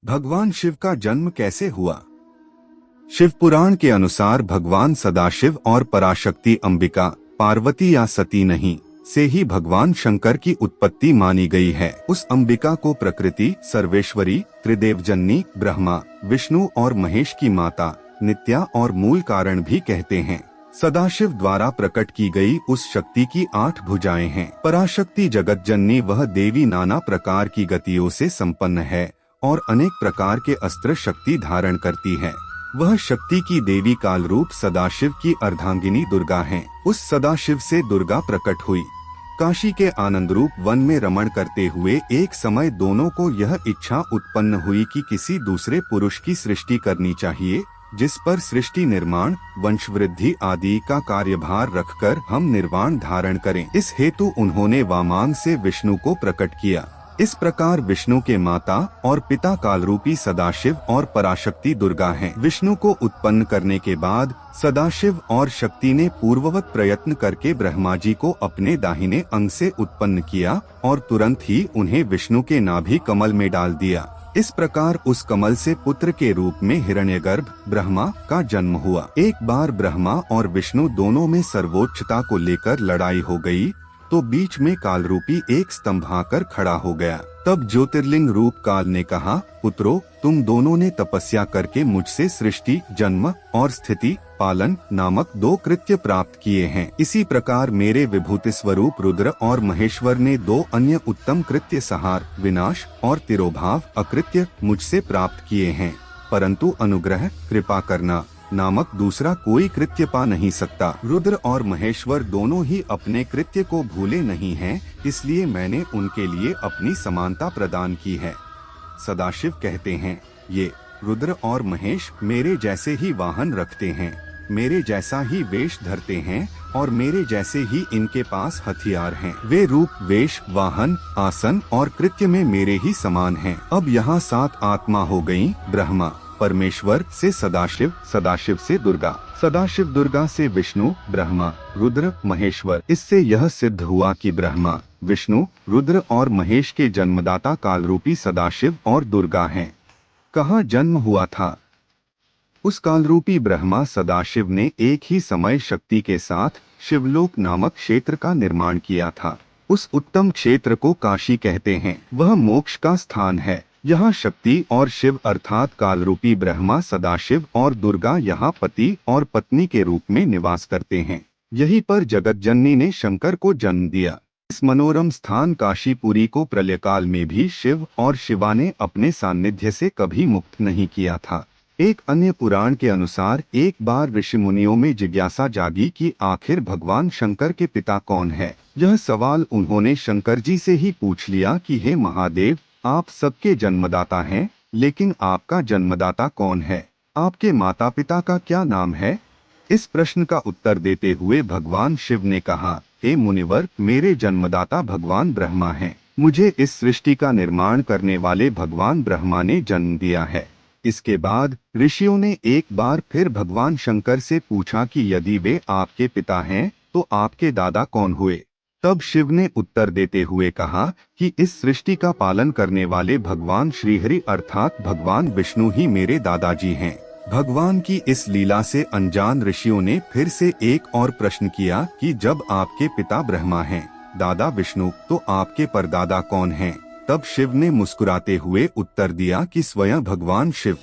भगवान शिव का जन्म कैसे हुआ? शिव पुराण के अनुसार भगवान सदाशिव और पराशक्ति अंबिका, पार्वती या सती नहीं से ही भगवान शंकर की उत्पत्ति मानी गई है। उस अंबिका को प्रकृति, सर्वेश्वरी, त्रिदेवजननी, ब्रह्मा, विष्णु और महेश की माता, नित्या और मूल कारण भी कहते हैं। सदाशिव द्वारा प्रकट की गई उस शक्ति की 8 भुजाएं हैं। पराशक्ति जगत जननी वह देवी नाना प्रकार की गतियों से संपन्न है और अनेक प्रकार के अस्त्र शक्ति धारण करती है। वह शक्ति की देवी काल रूप सदाशिव की अर्धांगिनी दुर्गा हैं। उस सदाशिव से दुर्गा प्रकट हुई। काशी के आनंद रूप वन में रमण करते हुए एक समय दोनों को यह इच्छा उत्पन्न हुई कि किसी दूसरे पुरुष की सृष्टि करनी चाहिए, जिस पर सृष्टि निर्माण, वंशवृद्धि आदि का कार्यभार रखकर हम निर्वाण धारण करें। इस हेतु उन्होंने वामांग से विष्णु को प्रकट किया। इस प्रकार विष्णु के माता और पिता कालरूपी सदाशिव और पराशक्ति दुर्गा हैं। विष्णु को उत्पन्न करने के बाद सदाशिव और शक्ति ने पूर्ववत प्रयत्न करके ब्रह्मा जी को अपने दाहिने अंग से उत्पन्न किया और तुरंत ही उन्हें विष्णु के नाभि कमल में डाल दिया। इस प्रकार उस कमल से पुत्र के रूप में हिरण्यगर्भ ब्रह्मा का जन्म हुआ। एक बार ब्रह्मा और विष्णु दोनों में सर्वोच्चता को लेकर लड़ाई हो गई, तो बीच में काल रूपी एक स्तंभ आकर खड़ा हो गया। तब ज्योतिर्लिंग रूप काल ने कहा, पुत्रों, तुम दोनों ने तपस्या करके मुझसे सृष्टि, जन्म और स्थिति, पालन नामक 2 कृत्य प्राप्त किए हैं। इसी प्रकार मेरे विभूति स्वरूप रुद्र और महेश्वर ने 2 अन्य उत्तम कृत्य संहार, विनाश और तिरोभाव अकृत्य मुझसे प्राप्त किए हैं। परंतु अनुग्रह, कृपा करना नामक दूसरा कोई कृत्य पा नहीं सकता। रुद्र और महेश्वर दोनों ही अपने कृत्य को भूले नहीं हैं, इसलिए मैंने उनके लिए अपनी समानता प्रदान की है। सदाशिव कहते हैं, ये रुद्र और महेश मेरे जैसे ही वाहन रखते हैं, मेरे जैसा ही वेश धरते हैं और मेरे जैसे ही इनके पास हथियार हैं। वे रूप, वेश, वाहन, आसन और कृत्य में मेरे ही समान हैं। अब यहाँ 7 आत्मा हो गयी। ब्रह्मा, परमेश्वर से सदाशिव, सदाशिव से दुर्गा, सदाशिव दुर्गा से विष्णु, ब्रह्मा, रुद्र, महेश्वर। इससे यह सिद्ध हुआ कि ब्रह्मा, विष्णु, रुद्र और महेश के जन्मदाता कालरूपी सदाशिव और दुर्गा हैं। कहाँ जन्म हुआ था? उस कालरूपी ब्रह्मा सदाशिव ने एक ही समय शक्ति के साथ शिवलोक नामक क्षेत्र का निर्माण किया था। उस उत्तम क्षेत्र को काशी कहते हैं। वह मोक्ष का स्थान है। यहाँ शक्ति और शिव अर्थात कालरूपी ब्रह्मा, सदाशिव और दुर्गा यहाँ पति और पत्नी के रूप में निवास करते हैं। यहीं पर जगत जननी ने शंकर को जन्म दिया। इस मनोरम स्थान काशीपुरी को प्रलयकाल में भी शिव और शिवा ने अपने सानिध्य से कभी मुक्त नहीं किया था। एक अन्य पुराण के अनुसार एक बार ऋषि मुनियों में जिज्ञासा जागी कि आखिर भगवान शंकर के पिता कौन है। यह सवाल उन्होंने शंकर जी से ही पूछ लिया कि हे महादेव, आप सबके जन्मदाता हैं, लेकिन आपका जन्मदाता कौन है? आपके माता पिता का क्या नाम है? इस प्रश्न का उत्तर देते हुए भगवान शिव ने कहा, हे मुनिवर, मेरे जन्मदाता भगवान ब्रह्मा हैं। मुझे इस सृष्टि का निर्माण करने वाले भगवान ब्रह्मा ने जन्म दिया है। इसके बाद ऋषियों ने एक बार फिर भगवान शंकर से पूछा कि यदि वे आपके पिता हैं, तो आपके दादा कौन हुए? तब शिव ने उत्तर देते हुए कहा कि इस सृष्टि का पालन करने वाले भगवान श्रीहरि अर्थात भगवान विष्णु ही मेरे दादाजी हैं। भगवान की इस लीला से अनजान ऋषियों ने फिर से एक और प्रश्न किया कि जब आपके पिता ब्रह्मा हैं, दादा विष्णु, तो आपके परदादा कौन हैं? तब शिव ने मुस्कुराते हुए उत्तर दिया कि स्वयं भगवान शिव।